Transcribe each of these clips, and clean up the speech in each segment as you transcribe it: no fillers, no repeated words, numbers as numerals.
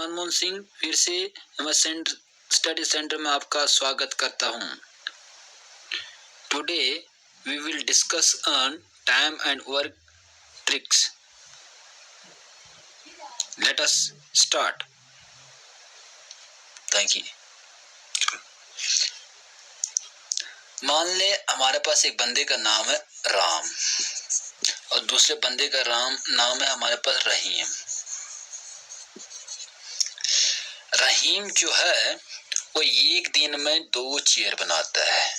मनमोहन सिंह फिर से MS study centre में आपका स्वागत करता हूं। Today we will discuss on time and work tricks. Let us start. Thank you. मान ले हमारे पास एक बंदे का नाम है राम और दूसरे बंदे का नाम है हमारे पास रहीम। रहीम जो है वो एक दिन में 2 चेयर बनाता है,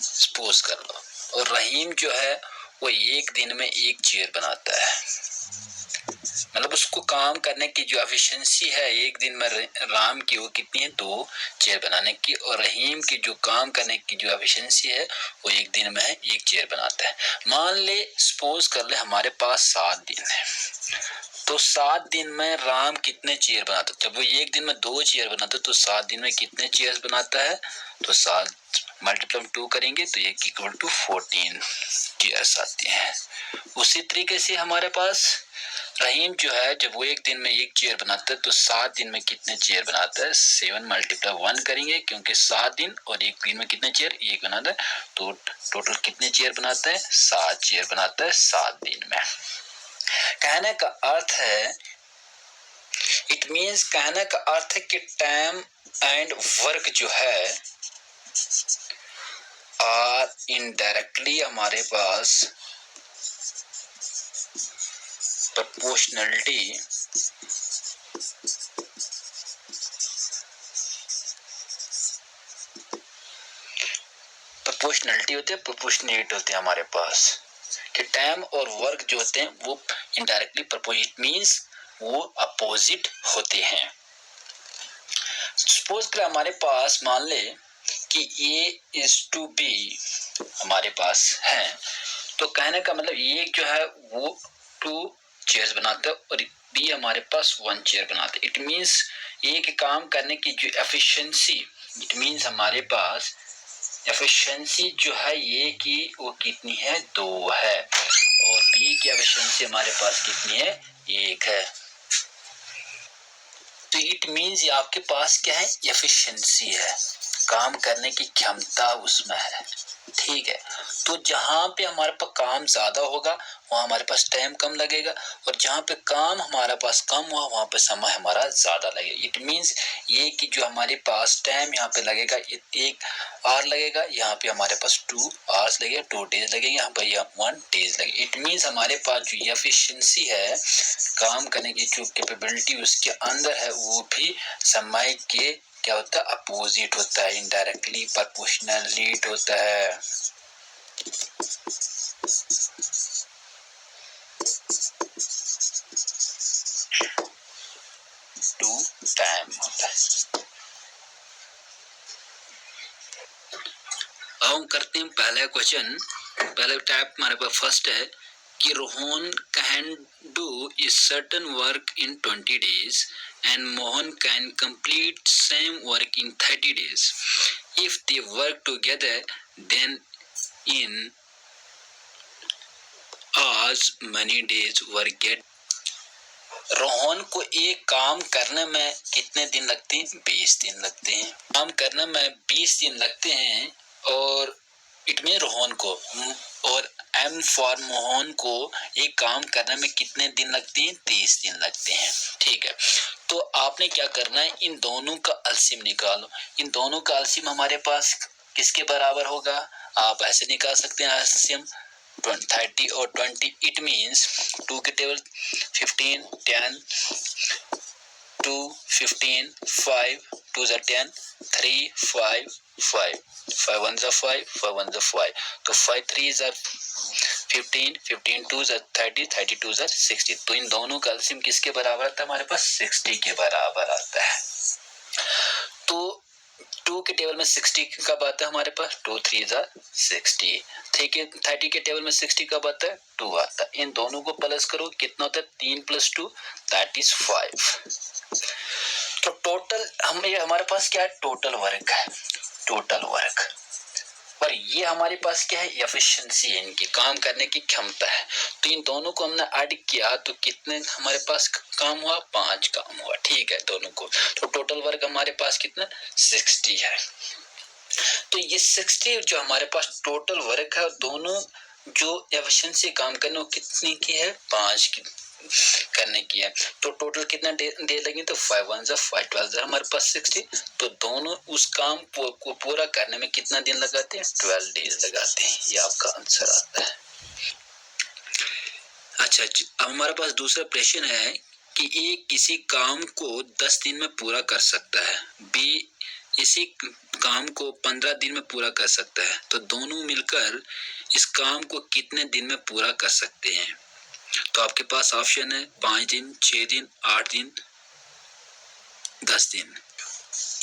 सपोज कर लो, और रहीम जो है वो एक दिन में 1 चेयर बनाता है। मतलब उसको काम करने की जो एफिशिएंसी है एक दिन में राम की वो कितनी है, 2 चेयर बनाने की, और रहीम की जो काम करने की जो एफिशिएंसी है वो एक दिन में 1 चेयर बनाता है। मान ले सपोज कर ले हमारे पास 7 दिन है, तो 7 दिन में राम कितने चेयर बनाता है? जब वो एक दिन में 2 चेयर बनाता है तो 7 दिन में कितने चेयर बनाता है? तो 7 मल्टीप्लाई 2 करेंगे तो ये इक्वल टू 14 चेयर्स आती हैं। उसी तरीके से हमारे पास रहीम जो है जब वो एक दिन में 1 चेयर बनाता है तो 7 दिन में कितने चेयर बनाता है? 7 मल्टीप्लाई 1 करेंगे, क्योंकि 7 दिन और एक दिन में कितने चेयर? 1 बनाता है, तो टोटल कितने चेयर बनाता है? 7 चेयर बनाता है 7 दिन में। कहने का अर्थ है, इट मीन्स कहने का अर्थ है कि टाइम एंड वर्क जो है और इनडायरेक्टली हमारे पास प्रोपोर्शनलिटी होती है, प्रोपोर्शनेट होते हैं हमारे पास, कि टाइम और वर्क जो होते हैं वो इनडायरेक्टली प्रोपोर्शनेट मीन्स वो अपोजिट होते हैं। सपोज कर हमारे पास मान ले कि A is to B हमारे पास है, तो कहने का मतलब ये जो है वो 2 चेयर्स बनाता है और B हमारे पास 1 चेयर बनाता है। इट मीन्स एक काम करने की जो एफिशिएंसी, इट मीन्स हमारे पास एफिशिएंसी जो है ये की वो कितनी है? 2 है, और B की एफिशिएंसी हमारे पास कितनी है? 1 है। तो इट मीन्स आपके पास क्या है? एफिशिएंसी है, काम करने की क्षमता उसमें है। ठीक है, तो जहां पे हमारे पास काम ज्यादा होगा वहां हमारे पास टाइम कम लगेगा, और जहां पे काम हमारे पास कम हुआ वहां पे समय हमारा ज्यादा लगेगा। इट मीन्स ये कि जो हमारे पास टाइम यहाँ पे लगेगा 1 आवर लगेगा, यहाँ पे हमारे पास 2 आवर्स लगेगा, 2 डेज लगेंगे, यहाँ पे 1 डेज लगेगा। इट मीन्स हमारे पास जो एफिशिएंसी है, काम करने की जो कैपेबिलिटी उसके अंदर है, वो भी समय के क्या होता है? अपोजिट होता है, इनडायरेक्टली प्रोपोर्शनली होता है। टू टाइम होता है। अब हम करते हैं पहला क्वेश्चन। पहले टाइप हमारे पास फर्स्ट है कि Rohan can do a certain work in 20 days and Mohan can complete same work in 30 days. If they work together, then in as many days work get. Rohan को एक काम करने में कितने दिन लगते हैं? 20 दिन लगते हैं। काम करने में 20 दिन लगते हैं, और इट मीन रोहन को, और एम फॉर मोहन को एक काम करने में कितने दिन लगते हैं? 30 दिन लगते हैं। ठीक है, तो आपने क्या करना है? इन दोनों का एलसीएम निकालो। इन दोनों का एलसीएम हमारे पास किसके बराबर होगा? आप ऐसे निकाल सकते हैं एलसीएम 30 और 20। इट मीन्स 2 के टेबल 15, 10, 2, 15, 5, 2 are 10, 3, 5, 5, 5 1 are 5, 5 1 are 5, तो 5 3 are 15, 15 2 are 30, 30 2 are 60। तो इन दोनों का एलसीएम किसके बराबर आता है? हमारे पास 60 के बराबर आता है। तो 2 के टेबल में 60 कब आता है हमारे पास? 2 3 are 60। 30 के टेबल में 60 कब आता है? 2 आता है। इन दोनों को प्लस करो, कितना होता है? 3 + 2 दैट इज 5। तो टोटल हमारे पास क्या है? टोटल वर्क है, टोटल वर्क। और ये हमारे पास क्या है, एफिशिएंसी है, इनकी काम करने की क्षमता है। तो इन दोनों को हमने ऐड किया तो कितने हमारे पास काम हुआ, 5 काम हुआ, ठीक है, दोनों को। तो टोटल वर्क हमारे पास कितना, 60 है। तो ये 60 जो हमारे पास टोटल वर्क है, दोनों जो एफिशिएंसी काम करने, वो कितने की है, 5 की करने की है। तो टोटल कितना डे लगे, तो 5 1 5 12 हमारे पास 60। तो दोनों उस काम को पूरा करने में कितना दिन लगाते हैं, 12 डेज लगाते हैं। ये आपका आंसर आता है। अच्छा, अब हमारे पास दूसरा प्रश्न है कि ए किसी काम को 10 दिन में पूरा कर सकता है, बी इसी काम को 15 दिन में पूरा कर सकता है, तो दोनों मिलकर इस काम को कितने दिन में पूरा कर सकते हैं। तो आपके पास ऑप्शन है 5 दिन, 6 दिन, 8 दिन, 10 दिन।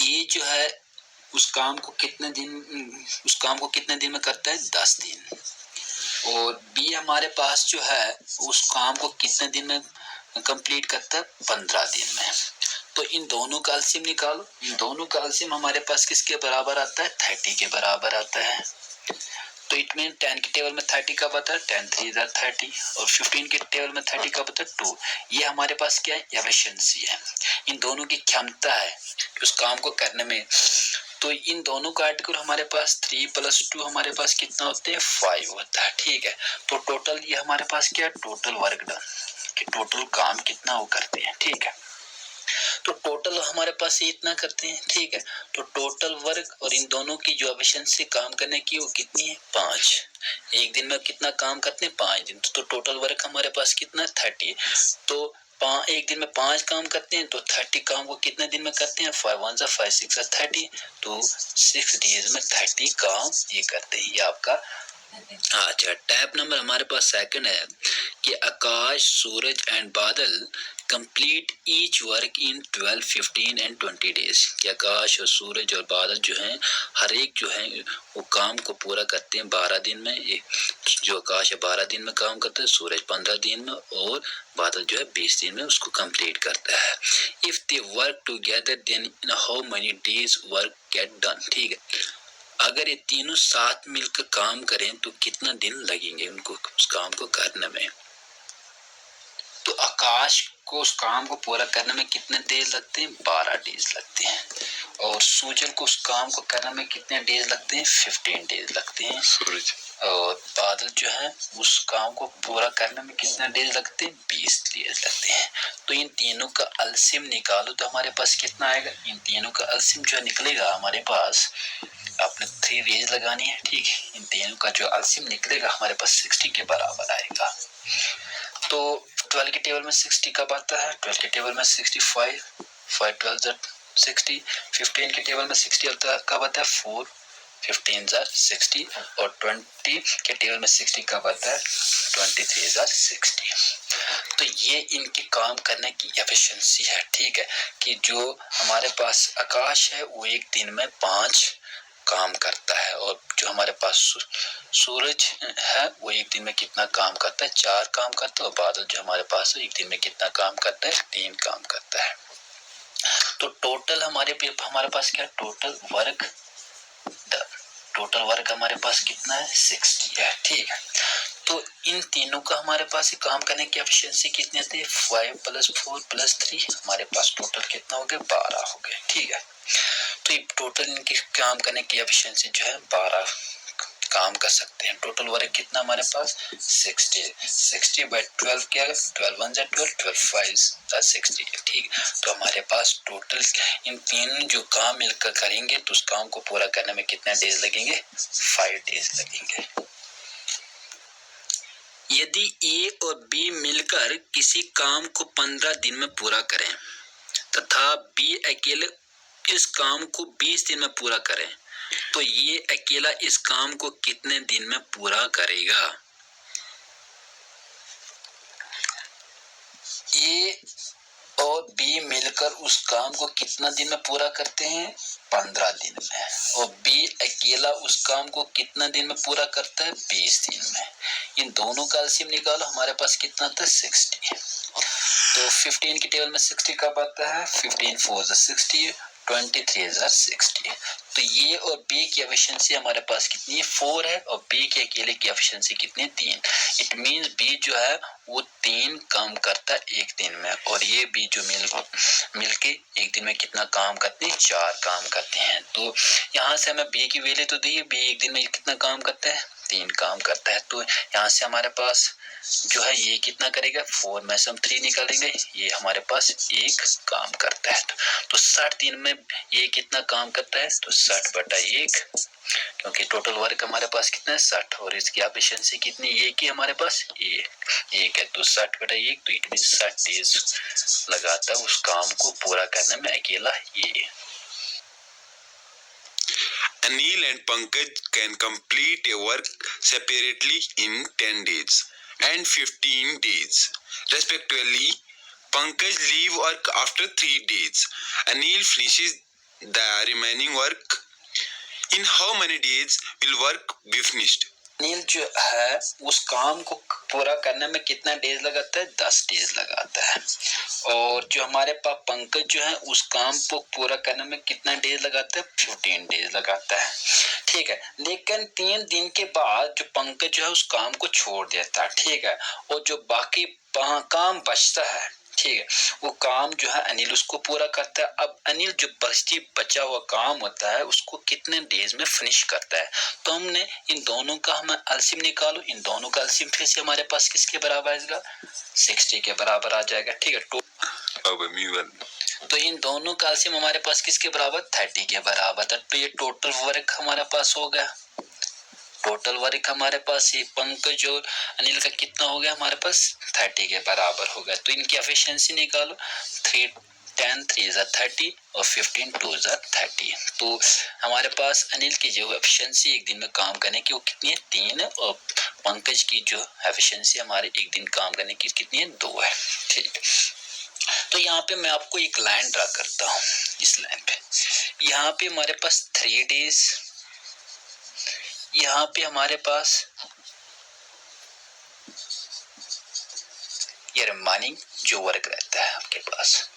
ये जो है उस काम को कितने दिन में करता है, 10 दिन। और बी हमारे पास जो है उस काम को कितने दिन में कंप्लीट करता है, 15 दिन में। तो इन दोनों का एलसीएम निकालो। इन दोनों का एलसीएम हमारे पास किसके बराबर आता है, 30 के बराबर आता है। तो इट मीन 10 के टेबल में 30 कब आता है, 10 3 30, और 15 के टेबल में 30 कब आता है, 2। ये हमारे पास क्या है, एफिशिएंसी है, इन दोनों की क्षमता है उस काम को करने में। तो इन दोनों का आर्टिकल हमारे पास 3 + 2 हमारे पास कितना होते हैं, 5 होता है, ठीक है। तो टोटल ये हमारे पास क्या है, टोटल वर्क डन, कि टोटल काम कितना वो करते हैं, ठीक है। तो टोटल हमारे पास इतना करते हैं, ठीक है। तो टोटल वर्क और इन दोनों की जो एफिशिएंसी काम करने की वो कितनी है, 5। एक दिन में कितना काम करते हैं, 5 दिन। तो टोटल वर्क हमारे पास कितना, 30। तो एक दिन में 5 काम करते हैं, तो 30 काम को कितने दिन में करते हैं, 5 1 5 6 30। तो 6 डेज में 30 काम ये करते हैं। ये आपका अच्छा, टैप नंबर हमारे पास सेकंड है कि आकाश, सूरज एंड बादल complete each work in 12 15 and 20 days. कि आकाश और सूरज और बादल जो हैं हर एक जो है वो काम को पूरा करते हैं 12 दिन में। जो आकाश है 12 दिन में काम करता है, सूरज 15 दिन में, और बादल जो है 20 दिन में उसको कंप्लीट करता है। If they work together then in how many days work get done, ठीक है। अगर ये तीनों साथ मिलकर काम करें तो कितना दिन लगेंगे उनको उस काम को करने में। तो आकाश को उस काम को पूरा करने में कितने डेज लगते हैं, 12 डेज लगते हैं। और सूरज को उस काम को करने में कितने डेज लगते हैं, 15 डेज लगते हैं। सूरज और बादल जो है उस काम को पूरा करने में कितने डेज लगते हैं, 20 डेज लगते हैं। तो इन तीनों का एलसीएम निकालो तो हमारे पास कितना आएगा। इन तीनों का एलसीएम जो निकलेगा हमारे पास, आपने 3 रेज लगानी है, ठीक है। इन तीनों का जो एलसीएम निकलेगा हमारे पास 60 के बराबर आएगा। तो 12 के टेबल में 60 कब आता है, 12 के टेबल में 65, 5 12 60, 15 के टेबल में 60 आता है, कब आता है, 4 15 60, और 20 के टेबल में 60 कब आता है, 23 60। तो ये इनके काम करने की एफिशिएंसी है, ठीक है। कि जो हमारे पास आकाश है वो एक दिन में 5 काम करता है, और जो हमारे पास सूरज है वो एक दिन में कितना काम करता है, 4 काम करता है। और बादल जो हमारे पास है एक दिन में कितना काम करता है, 3 काम करता है। तो टोटल हमारे पास क्या, टोटल वर्क हमारे पास कितना है, 60 है, ठीक है। तो इन तीनों का हमारे पास काम करने की एफिशिएंसी कितनी आती है, 5 + 4 + 3 हमारे पास टोटल कितना हो गया, 12 हो गया, ठीक है। तो ये टोटल इनकी काम करने की एफिशिएंसी जो है 12 काम कर सकते हैं। टोटल वर्क कितना हमारे पास, 60/12 क्या है, 12 1 12 12 5 60, ठीक। तो हमारे पास टोटल इन तीन जो काम मिलकर करेंगे तो उस काम को पूरा करने में कितने डेज लगेंगे, 5 डेज लगेंगे। यदि ए और बी मिलकर किसी काम को 15 दिन में पूरा करें तथा बी अकेले इस काम को 20 दिन में पूरा करें, तो ये अकेला इस काम को कितने दिन में पूरा करेगा। ए और बी मिलकर उस काम को कितना दिन में पूरा करते हैं, 15 दिन में, और बी अकेला उस काम को कितना दिन में पूरा करता है, 20 दिन में। इन दोनों का एलसीएम निकालो, हमारे पास कितना था, 60। तो 15 की टेबल में 60 कब आता है, 15 4 60, 23,060। तो ये और बी की एफिशिएंसी हमारे पास कितनी है 4 है और बी के अकेले की एफिशिएंसी कितनी 3। इट मींस बी जो है वो 3 काम करता है एक दिन में और ये बी जो मिलके एक दिन में कितना काम करते हैं 4 काम करते हैं। तो यहाँ से हमें बी की वैल्यू तो दी है, बी एक दिन में कितना काम करता है 3 काम करता है। तो यहाँ से हमारे पास जो है ये कितना करेगा 4 में से हम 3 निकालेंगे, ये हमारे पास 1 काम करता है। तो 60 दिन में ये कितना काम करता है तो 60/1, क्योंकि टोटल वर्क हमारे पास कितना है 60 और इसकी एफिशिएंसी कितनी ये की हमारे पास 1 है। तो 60/1 तो इट मींस 60 डेज लगाता है उस काम को पूरा करने में अकेला ये। Anil and Pankaj can complete a work separately in 10 days and 15 days, respectively. Pankaj leave work after 3 days. Anil finishes the remaining work. In how many days will work be finished? Anil जो है उस काम को पूरा करने में कितना days लगाता है 10 डेज लगाता है और जो हमारे पास पंकज जो है उस काम को पूरा करने में कितना डेज लगाता है 15 डेज लगाता है। ठीक है, लेकिन 3 दिन के बाद जो पंकज जो है उस काम को छोड़ देता है। ठीक है, और जो बाकी काम बचता है ठीक है वो काम जो है अनिल उसको पूरा करता है। अब अनिल जो बचा हुआ काम होता है उसको कितने डेज में फिनिश करता है। तो हमने इन दोनों का हम एलसीएम निकालो, इन दोनों का एलसीएम फिर से हमारे पास किसके बराबर आएगा 60 के बराबर आ जाएगा। ठीक है, तो इन दोनों का एलसीएम हमारे पास किसके बराबर 30 के बराबर था। तो ये टोटल वर्क हमारे पास हो गया, टोटल वर्क हमारे पास ये पंकज और अनिल का कितना हो गया हमारे पास 30 के बराबर हो गया। तो इनकी एफिशिएंसी निकालो 10 3 30 और 15 2 30। तो हमारे पास अनिल की जो एफिशिएंसी एक दिन में काम करने की वो कितनी है 3 है और पंकज की जो एफिशिएंसी हमारे एक दिन काम करने की कितनी है 2 है। ठीक, तो यहाँ पे मैं आपको एक लाइन ड्रा करता हूँ। इस लाइन पे यहाँ पे हमारे पास 3 डेज, यहाँ पे हमारे पास ये रिमेनिंग जो वर्क रहता है आपके पास।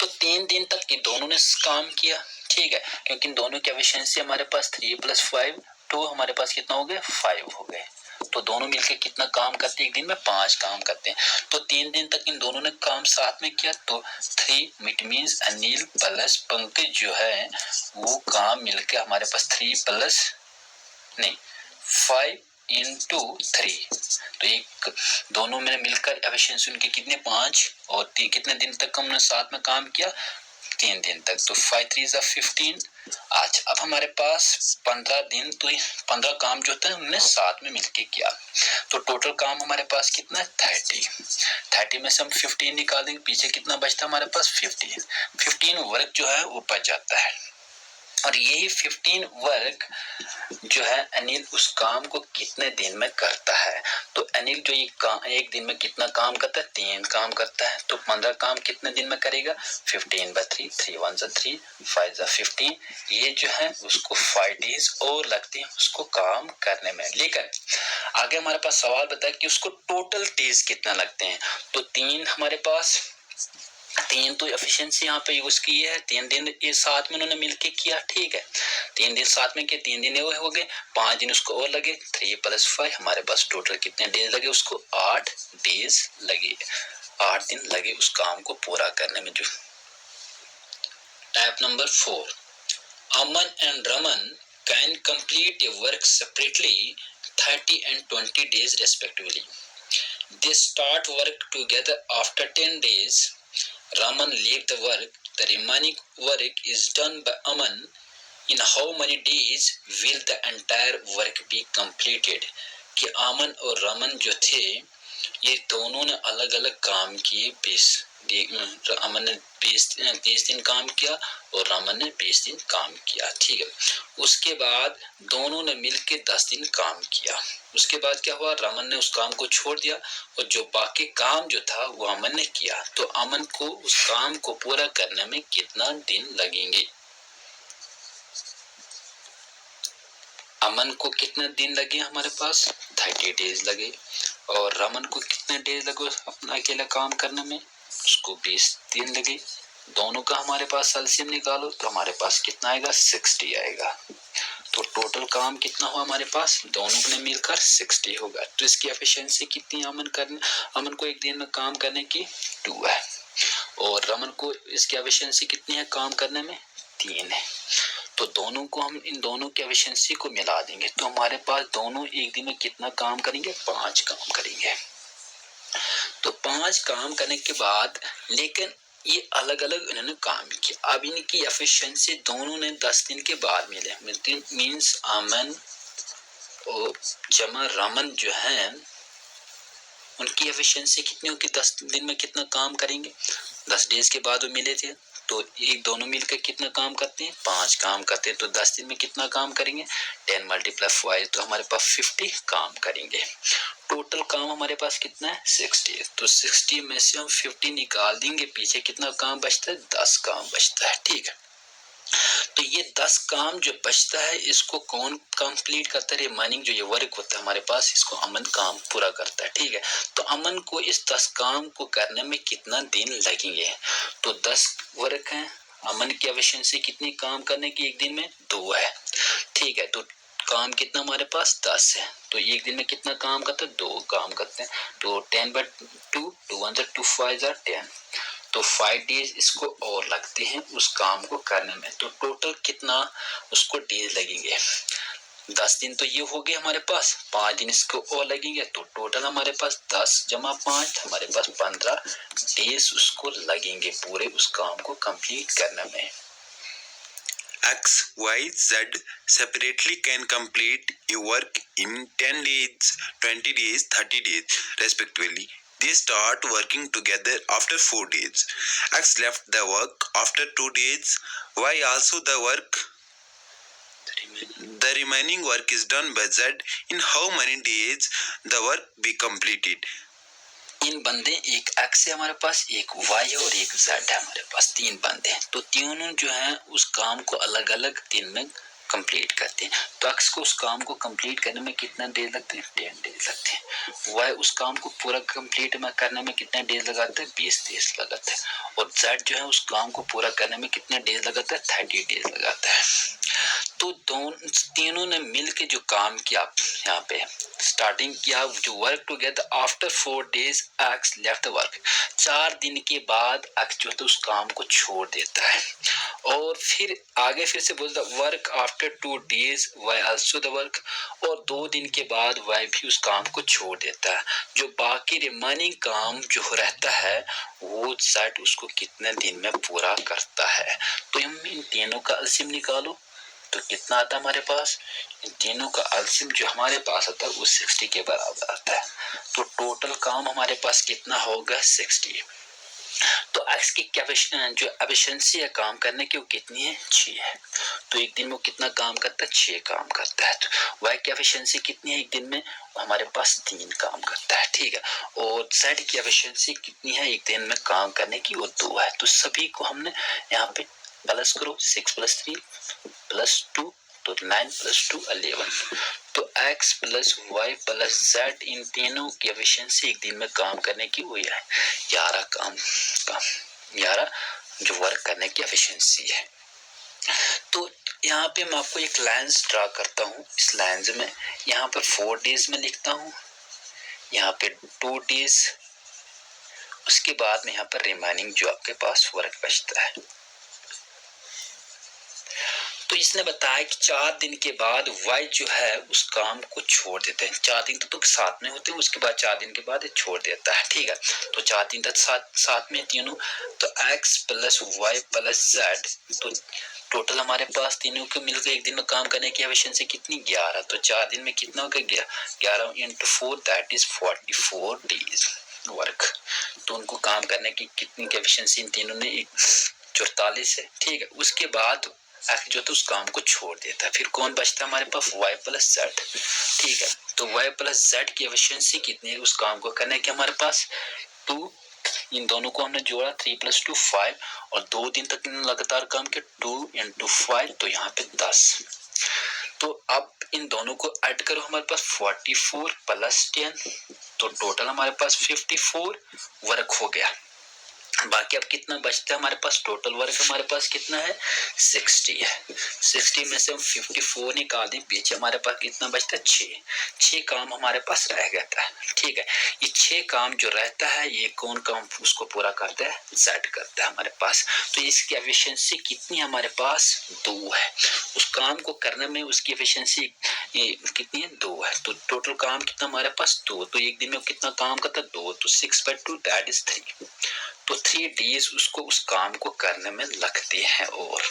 तो 3 दिन तक इन दोनों ने काम किया। ठीक है, क्योंकि इन दोनों की एफिशिएंसी हमारे पास 3 + 5 तो हमारे पास कितना हो गया 5 हो गए। तो दोनों मिलकर कितना काम करते हैं एक दिन में 5 काम करते हैं। तो 3 दिन तक इन दोनों ने काम साथ में किया तो 3 it means Anil plus Pankaj जो है वो काम मिलकर हमारे पास 5 × 3। तो एक दोनों में मिलकर एफिशिएंसी उनके कितने 5 और कितने दिन तक हमने साथ में काम किया 3 दिन तक। तो 5 3 15। आज अब हमारे पास 15 दिन तो 15 काम जो था हमने साथ में मिलके किया। तो टोटल काम हमारे पास कितना है 30 में से हम 15 निकाल देंगे, पीछे कितना बचता हमारे पास 15 वर्क जो है वो बच जाता है। और यही 15 वर्क जो है अनिल उस काम को कितने दिन में करता है। तो अनिल जो एक दिन में कितना काम करता है 3 काम करता है। तो 15 काम कितने दिन में करेगा 15/3 3 1 3 5 15। ये जो है उसको 5 डेज और लगते हैं उसको काम करने में। लेकिन आगे हमारे पास सवाल बताया कि उसको टोटल डेज कितना लगते हैं। तो 3 हमारे पास 3 तो एफिशिएंसी यहाँ पे यूज की है, 3 दिन ये साथ में उन्होंने मिलके किया। ठीक है, 3 दिन साथ में किए, 3 दिन हो गए, 5 दिन उसको और लगे, 3 + 5 हमारे पास टोटल कितने डेज लगे उसको 8 डेज लगे, 8 दिन लगे उस काम को पूरा करने में। जो type number 4, Aman and Raman can complete A work separately 30 and 20 days respectively. They start work together after 10 days. Raman leave the work. The remaining work is done by Aman. In how many days will the entire work be completed? कि अमन और रमन जो थे ये दोनों ने अलग अलग काम किए। अमन ने 20 दिन काम किया और रमन ने 20 दिन काम किया। ठीक है, उसके बाद दोनों ने मिलके 10 दिन काम किया। उसके बाद क्या हुआ रमन ने उस काम को छोड़ दिया और जो बाकी काम जो था वो अमन ने किया। तो अमन को उस काम को पूरा करने में कितना दिन लगेंगे। अमन को कितने दिन लगे हमारे पास 30 डेज लगे और रमन को कितने डेज लगे अपना अकेला काम करने में उसको 20 दिन लगे। दोनों का हमारे पास एलसीएम निकालो तो हमारे पास कितना आएगा 60 आएगा। तो टोटल काम कितना हुआ हमारे पास, दोनों ने मिलकर 60 होगा। तो इसकी एफिशिएंसी कितनी अमन को एक दिन में काम करने की 2 है और रमन को इसकी एफिशिएंसी कितनी है काम करने में 3 है। तो दोनों को हम इन दोनों की एफिशिएंसी को मिला देंगे तो हमारे पास दोनों एक दिन में कितना काम करेंगे 5 काम करेंगे। तो 5 काम करने के बाद लेकिन ये अलग अलग इन्होंने काम किया। अब इनकी एफिशिएंसी दोनों ने 10 दिन के बाद मिलती मींस अमन और जमा रमन जो है उनकी एफिशिएंसी कितनी होगी 10 दिन में कितना काम करेंगे। 10 डेज के बाद वो मिले थे तो एक दोनों मिलकर कितना काम करते हैं 5 काम करते हैं। तो 10 दिन में कितना काम करेंगे 10 × 5 तो हमारे पास 50 काम करेंगे। टोटल काम हमारे पास कितना है 60 तो 60 में से हम 50 निकाल देंगे पीछे कितना काम बचता है 10 काम बचता है। ठीक है तो ये 10 काम जो बचता है इसको कौन कंप्लीट करता है, रिमेनिंग जो ये वर्क होता है हमारे पास इसको अमन काम पूरा करता है। ठीक है तो अमन को इस 10 काम को करने में कितना दिन लगेंगे। तो 10 वर्क हैं, अमन की एफिशिएंसी कितनी काम करने की एक दिन में 2 है। ठीक है तो काम कितना हमारे पास 10 है तो एक दिन में कितना काम करते हैं 2 काम करते हैं। तो 10/2 2 1 2 5 10 तो 5 डेज इसको और लगते हैं उस काम को करने में। तो टोटल कितना उसको डेज लगेंगे 10 दिन तो ये हो गए हमारे पास, 5 दिन इसको और लगेंगे तो टोटल हमारे पास 10 × 5 हमारे पास 15 डेज उसको लगेंगे पूरे उस काम को कंप्लीट करने में। X, Y, Z separately can complete a work in 10 days, 20 days, 30 days, respectively. They start working together after 4 days. X left the work after 2 days. Y also the work. The remaining work is done by Z. In how many days the work be completed? तीन बंदे एक x है हमारे पास, एक Y और एक Z है हमारे पास, 3 बंदे हैं। तो तीनों जो है उस काम को अलग अलग दिन में कंप्लीट करते हैं। तो एक्स को उस काम को कंप्लीट करने में कितना डेज लगते हैं 10 डेज लगते हैं। वाई उस काम को पूरा कंप्लीट में करने में कितने डेज लगाते हैं 20 डेज लगाते हैं। और जेड जो है उस काम को पूरा करने में कितने डेज लगाता है 30 डेज लगाता है। तो तीनों ने मिलके जो काम किया यहाँ पे स्टार्टिंग किया जो work together after 4 days x left work, 4 दिन के बाद एक्स जो है उस काम को छोड़ देता है। और फिर आगे फिर से बोलता work after 2 days why also the work, और 2 दिन के बाद वाई भी उस काम को छोड़ देता है। जो बाकी रिमेनिंग काम जो रहता है वो सेट उसको कितने दिन में पूरा करता है। तो हम इन तीनों का एलसीएम निकालो तो कितना आता है हमारे पास, इन तीनों का एलसीएम जो हमारे पास आता है वो 60 के बराबर आता है। तो टोटल काम हमारे पास कितना होगा 60। तो एक्स की जो एफिशिएंसी है काम करने की वो कितनी है 6 है। तो एक दिन में वो कितना काम करता है 6 काम करता है। तो वाई की एफिशिएंसी कितनी है एक दिन में हमारे पास 3 काम करता है। ठीक है और जेड की एफिशिएंसी कितनी है एक दिन में काम करने की वो 2 है। तो सभी को हमने यहाँ पे प्लस करो 6 + 3 + 2 तो 9 + 2 11। तो x + y + z इन तीनों की एफिशिएंसी एक दिन में काम करने की वही है 11 काम 11 जो वर्क करने की एफिशिएंसी है। तो यहाँ पे मैं आपको एक लाइंस ड्रा करता हूँ। इस लाइंस में यहाँ पे 4 डेज में लिखता हूँ, यहाँ पे 2 डेज, उसके बाद में यहाँ पर रिमेनिंग जो आपके पास वर्क बचता है। तो इसने बताया कि 4 दिन के बाद वाई जो है उस काम को छोड़ देते हैं। 4 दिन तो साथ में होते हैं, उसके बाद 4 दिन के बाद छोड़ देता है। ठीक है तो 4 दिन तक साथ में तीनों। तो x + y + z तो टोटल हमारे पास तीनों को मिलकर एक दिन में काम करने की एफिशिएंसी कितनी 11। तो 4 दिन में कितना होगा 11 × 4 दैट इज 44 डेज वर्क। तो उनको काम करने की कितनी एफिशिएंसी इन तीनों ने 44 है। ठीक है उसके बाद एक्स जो तो उस काम को छोड़ देता है। फिर कौन बचता है हमारे पास y + z। ठीक है तो y + z की एफिशिएंसी कितनी है उस काम को करने की हमारे पास 2। इन दोनों को हमने जोड़ा 3 + 2 5 और 2 दिन तक लगातार काम किया 2 × 5 तो यहाँ पे 10। तो अब इन दोनों को ऐड करो हमारे पास 44 + 10 तो टोटल हमारे पास 54 वर्क हो गया। बाकी अब कितना बचता है हमारे पास, टोटल वर्क हमारे पास कितना है 60 है। 60 में से हम 54 निकाल दें, पीछे हमारे पास कितना बचता है 6 काम हमारे पास रह गया था। ठीक है, ये 6 काम जो रहता है ये कौन काम उसको पूरा करता है, Z करता है हमारे पास। तो इसकी एफिशिएंसी कितनी हमारे पास 2 है। उस काम को करने में उसकी एफिशिएंसी कितनी है 2 है। तो टोटल काम कितना हमारे पास 2, तो एक दिन में कितना काम करता है 2, तो 6/2 दैट इज 3। तो 3 डेज उसको उस काम को करने में लगते हैं। और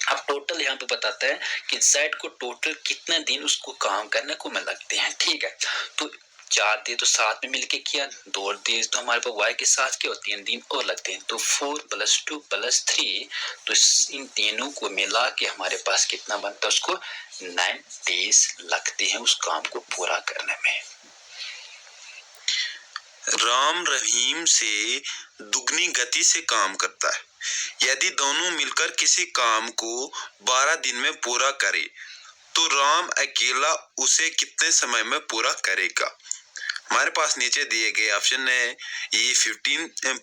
अब टोटल यहाँ पे बताता है कि Z को टोटल कितने दिन उसको काम करने को में लगते हैं। ठीक है, तो 4 दिन तो साथ में मिलके किया, 2 दिन तो हमारे पास Y के साथ किया और 3 दिन और लगते हैं, तो 4 + 2 + 3, तो इन तीनों को मिला के हमारे पास कितना बनता है, उसको 9 डेज लगते हैं उस काम को पूरा करने में। राम रहीम से दुगनी गति से काम करता है। यदि दोनों मिलकर किसी काम को 12 दिन में पूरा करे तो राम अकेला उसे कितने समय में पूरा करेगा। हमारे पास नीचे दिए गए ऑप्शन है, ये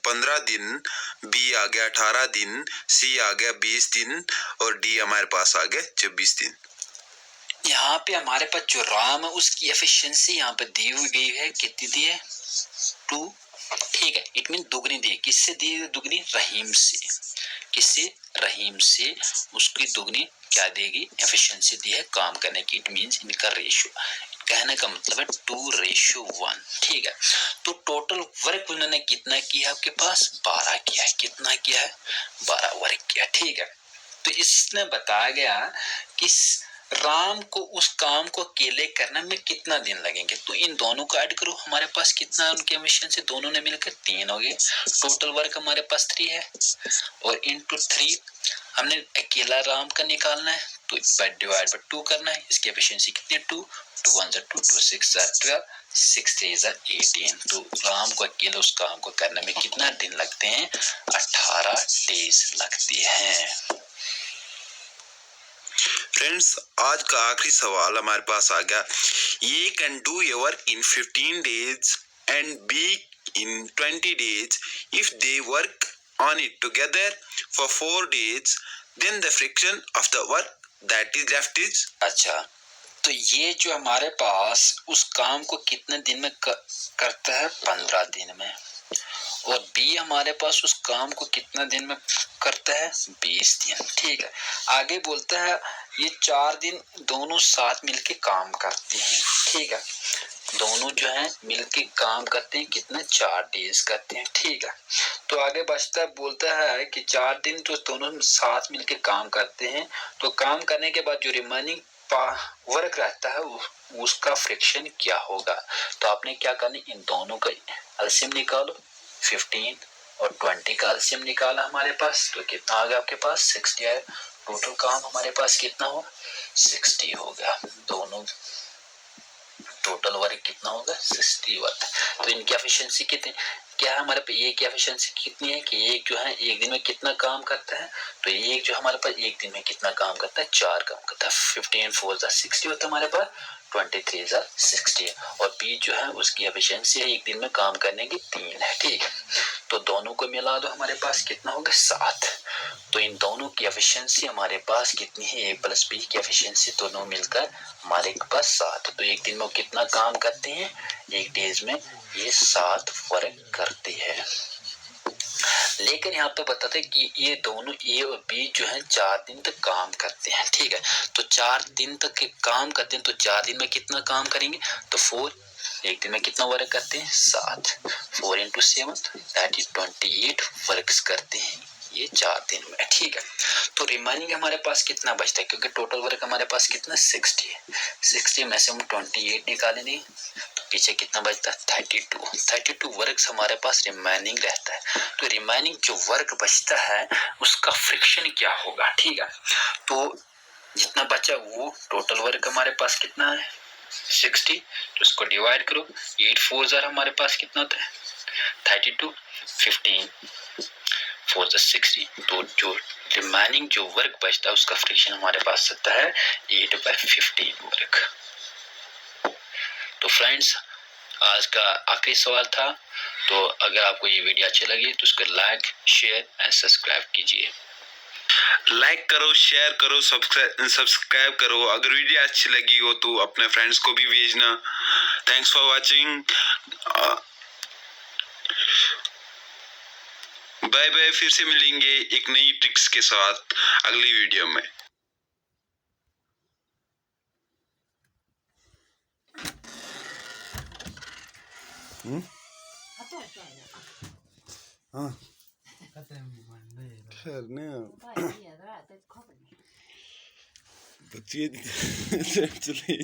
15 दिन, बी आ गया 18 दिन, सी आ गया 20 दिन और डी हमारे पास आ गया 24 दिन। यहाँ पे हमारे पास जो राम है उसकी एफिशिएंसी यहाँ पे दी हुई गई है, कितनी दी है 2। ठीक है, इट मीन दुगनी दी है। किससे दी है दुगनी, रहीम से। किससे, रहीम से उसकी दुगनी क्या देगी, एफिशिएंसी दी है काम करने की। इट मीन्स इनका रेशियो, कहने का मतलब है 2:1। ठीक है, तो टोटल वर्क उन्होंने कितना किया आपके पास 12 किया है। कितना किया है 12 वर्क किया। ठीक है, तो इसने बताया गया कि राम को उस काम को अकेले करने में कितना दिन लगेंगे। तो इन दोनों को ऐड करो, हमारे पास कितना उनके एमिशन से दोनों ने मिलकर 3 हो गए। टोटल वर्क हमारे पास 3 है और इनटू 3 हमने अकेला राम का निकालना है, तो डिवाइड बाय 2 करना है। इसकी एफिशिएंसी कितनी 2 2 1 2 2 6 12 6 3 18। तो राम को अकेले उस काम को करने में कितना दिन लगते हैं, 18 डेज लगते हैं। फ्रेंड्स, आज का आखिरी सवाल हमारे पास आ गया, A can do your work in 15 days and B in 20 days if they work on it together for 4 days, then the fraction of the work that is left is। अच्छा, तो ये जो हमारे पास उस काम को कितने दिन में करता है 15 दिन में, और बी हमारे पास उस काम को कितना दिन में करता है 20 दिन। ठीक है, आगे बोलता है ये 4 दिन दोनों साथ मिलके काम करते हैं। ठीक है, दोनों जो है मिलके काम करते हैं, कितना 4 डेज करते हैं। ठीक है, तो आगे बचता है, बोलता है कि 4 दिन तो दोनों साथ मिलके काम करते हैं, तो काम करने के बाद जो रिमेनिंग वर्क रहता है उसका फ्रिक्शन क्या होगा। तो आपने क्या करना, इन दोनों का एलसीएम निकालो, 15 और 20 का एलसीएम निकाला हमारे पास, तो कितना आ गया आपके पास 60 आया। टोटल काम हमारे पास कितना हो 60 होगा। दोनों टोटल वर्क कितना होगा 60 वर्क। तो इनकी एफिशिएंसी कितनी क्या है हमारे पे, एक की एफिशिएंसी कितनी है कि एक जो है एक दिन में कितना काम करता है, तो एक जो हमारे पास एक दिन में कितना काम करता है 4 काम करता है। 15 4 60 होता है हमारे पास, 23 60, और बी जो है उसकी एफिशिएंसी है एक दिन में काम करने की 3 है। ठीक है, तो दोनों को मिला दो, हमारे पास कितना होगा 7। तो इन दोनों की एफिशिएंसी हमारे पास कितनी है, ए प्लस बी की एफिशिएंसी दोनों मिलकर हमारे पास 7। तो एक दिन में कितना काम करते हैं, एक डेज में ये 7 वर्क करते हैं। लेकिन यहाँ पे बताते हैं कि ये दोनों ए और बी जो है 4 दिन तक काम करते हैं। ठीक है, तो 4 दिन तक काम करते हैं, तो 4 दिन में कितना काम करेंगे, तो 4, एक दिन में कितना वर्क करते हैं 7, 4 × 7 दैट इज 28 वर्क्स करते हैं ये 4 दिन में। ठीक है, तो रिमेनिंग हमारे पास कितना बचता है, क्योंकि टोटल वर्क हमारे पास कितना 60 है, 60 में से हम 28 निकालेंगे तो पीछे कितना बचता है 32 वर्क्स हमारे पास रिमेनिंग रहता है। तो रिमेनिंग जो वर्क बचता है उसका फ्रिक्शन क्या होगा। ठीक है, तो जितना बचा वो टोटल वर्क हमारे पास कितना है 60, तो इसको डिवाइड करो, 8 4 हमारे पास कितना होता है 32, 15 4 60, तो जो रिमेनिंग जो वर्क बचता है उसका फ्रिक्शन हमारे पास सकता है 8/15 वर्क। तो फ्रेंड्स, आज का आखिरी सवाल था, तो अगर आपको ये वीडियो अच्छी लगी तो उसको लाइक, शेयर एंड सब्सक्राइब कीजिए। लाइक करो, शेयर करो, सब्सक्राइब करो। अगर वीडियो अच्छी लगी हो तो अपने फ्रेंड्स को भी भेजना। Thanks for watching. Bye bye. फिर से मिलेंगे एक नई ट्रिक्स के साथ अगली वीडियो में। हाँ बच्चे चले